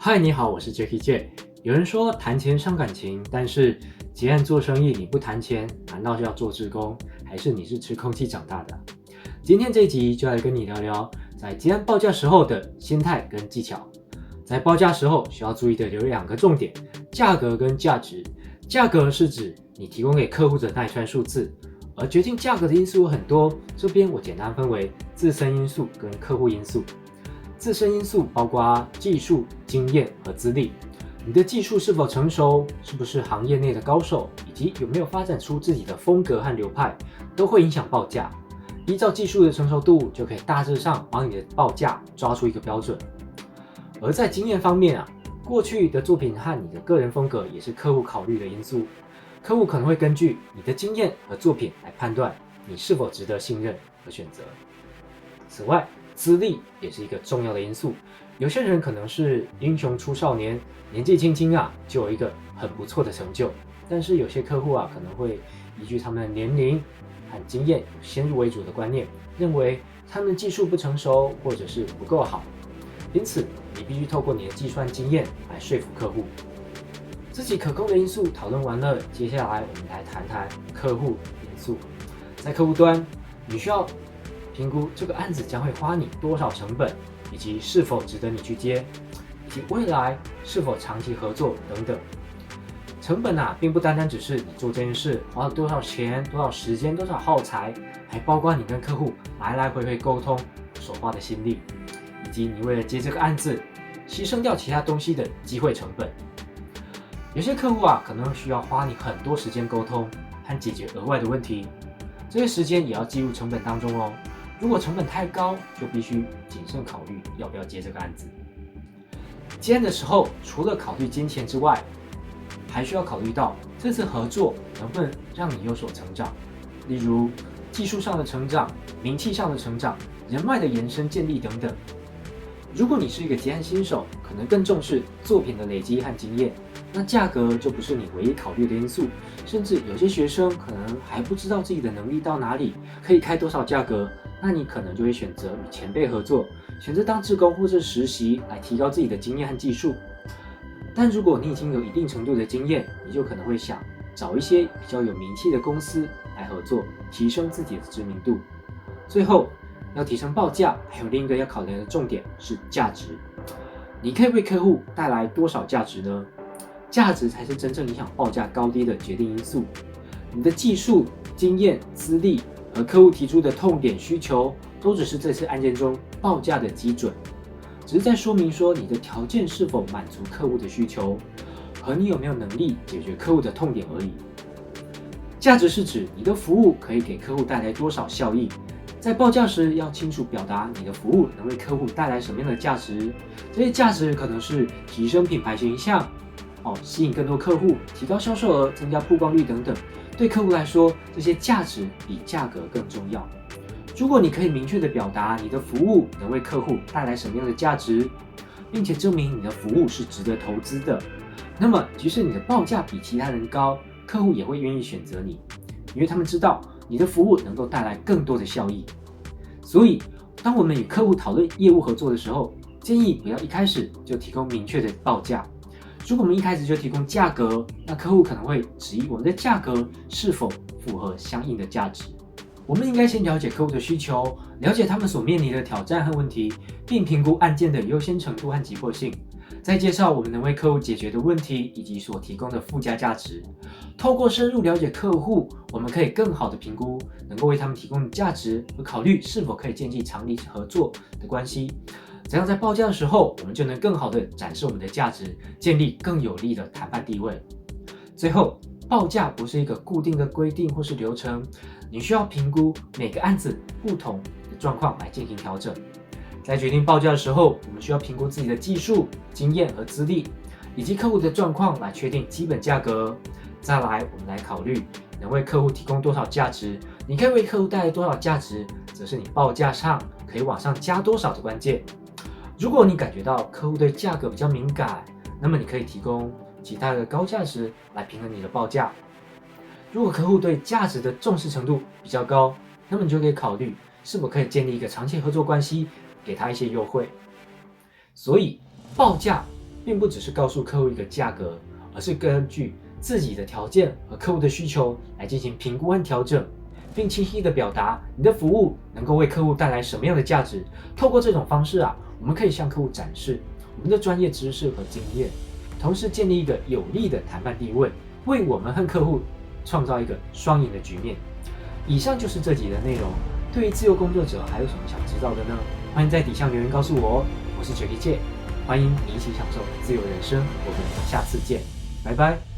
嗨，你好，我是 Jacky J。有人说谈钱伤感情，但是结案做生意你不谈钱，难道是要做志工，还是你是吃空气长大的？今天这一集就来跟你聊聊在结案报价时候的心态跟技巧。在报价时候需要注意的有两个重点：价格跟价值。价格是指你提供给客户的那一串数字，而决定价格的因素有很多，这边我简单分为自身因素跟客户因素。自身因素包括技术、经验和资历。你的技术是否成熟，是不是行业内的高手，以及有没有发展出自己的风格和流派，都会影响报价。依照技术的成熟度，就可以大致上帮你的报价抓出一个标准。而在经验方面过去的作品和你的个人风格也是客户考虑的因素。客户可能会根据你的经验和作品来判断你是否值得信任和选择。此外，资历也是一个重要的因素。有些人可能是英雄出少年，年纪轻轻就有一个很不错的成就，但是有些客户可能会依据他们的年龄和经验有先入为主的观念，认为他们技术不成熟或者是不够好，因此你必须透过你的计算经验来说服客户。自己可控的因素讨论完了，接下来我们来谈谈客户因素。在客户端，你需要评估这个案子将会花你多少成本，以及是否值得你去接，以及未来是否长期合作等等。成本并不单单只是你做这件事花了多少钱、多少时间、多少耗材，还包括你跟客户来来回回沟通所花的心力，以及你为了接这个案子牺牲掉其他东西的机会成本。有些客户可能需要花你很多时间沟通和解决额外的问题，这些时间也要计入成本当中哦。如果成本太高，就必须谨慎考虑要不要接这个案子。接案的时候，除了考虑金钱之外，还需要考虑到这次合作能不能让你有所成长，例如技术上的成长、名气上的成长、人脉的延伸建立等等。如果你是一个结案新手，可能更重视作品的累积和经验，那价格就不是你唯一考虑的因素。甚至有些学生可能还不知道自己的能力到哪里，可以开多少价格，那你可能就会选择与前辈合作，选择当志工或是实习来提高自己的经验和技术。但如果你已经有一定程度的经验，你就可能会想找一些比较有名气的公司来合作，提升自己的知名度。最后，要提升报价，还有另一个要考量的重点是价值。你可以为客户带来多少价值呢？价值才是真正影响报价高低的决定因素。你的技术、经验、资历和客户提出的痛点需求，都只是这次案件中报价的基准，只是在说明说你的条件是否满足客户的需求，和你有没有能力解决客户的痛点而已。价值是指你的服务可以给客户带来多少效益。在报价时要清楚表达你的服务能为客户带来什么样的价值，这些价值可能是提升品牌形象，吸引更多客户，提高销售额，增加曝光率等等。对客户来说，这些价值比价格更重要。如果你可以明确地表达你的服务能为客户带来什么样的价值，并且证明你的服务是值得投资的，那么即使你的报价比其他人高，客户也会愿意选择你，因为他们知道你的服务能够带来更多的效益。所以，当我们与客户讨论业务合作的时候，建议不要一开始就提供明确的报价。如果我们一开始就提供价格，那客户可能会质疑我们的价格是否符合相应的价值。我们应该先了解客户的需求，了解他们所面临的挑战和问题，并评估案件的优先程度和急迫性，再介绍我们能为客户解决的问题以及所提供的附加价值。透过深入了解客户，我们可以更好地评估能够为他们提供的价值，和考虑是否可以建立长期合作的关系。这样在报价的时候，我们就能更好地展示我们的价值，建立更有利的谈判地位。最后，报价不是一个固定的规定或是流程，你需要评估每个案子不同的状况来进行调整。在决定报价的时候，我们需要评估自己的技术、经验和资历，以及客户的状况来确定基本价格。再来，我们来考虑能为客户提供多少价值，你可以为客户带来多少价值，则是你报价上可以往上加多少的关键。如果你感觉到客户对价格比较敏感，那么你可以提供其他的高价值来平衡你的报价。如果客户对价值的重视程度比较高，那么你就可以考虑是否可以建立一个长期合作关系，给他一些优惠。所以报价并不只是告诉客户一个价格，而是根据自己的条件和客户的需求来进行评估和调整，并清晰地表达你的服务能够为客户带来什么样的价值。透过这种方式我们可以向客户展示我们的专业知识和经验，同时建立一个有利的谈判地位，为我们和客户创造一个双赢的局面。以上就是这集的内容。对于自由工作者还有什么想知道的呢？欢迎在底下留言告诉我哦。我是 Jacky J，欢迎你一起享受自由人生。我们下次见，拜拜。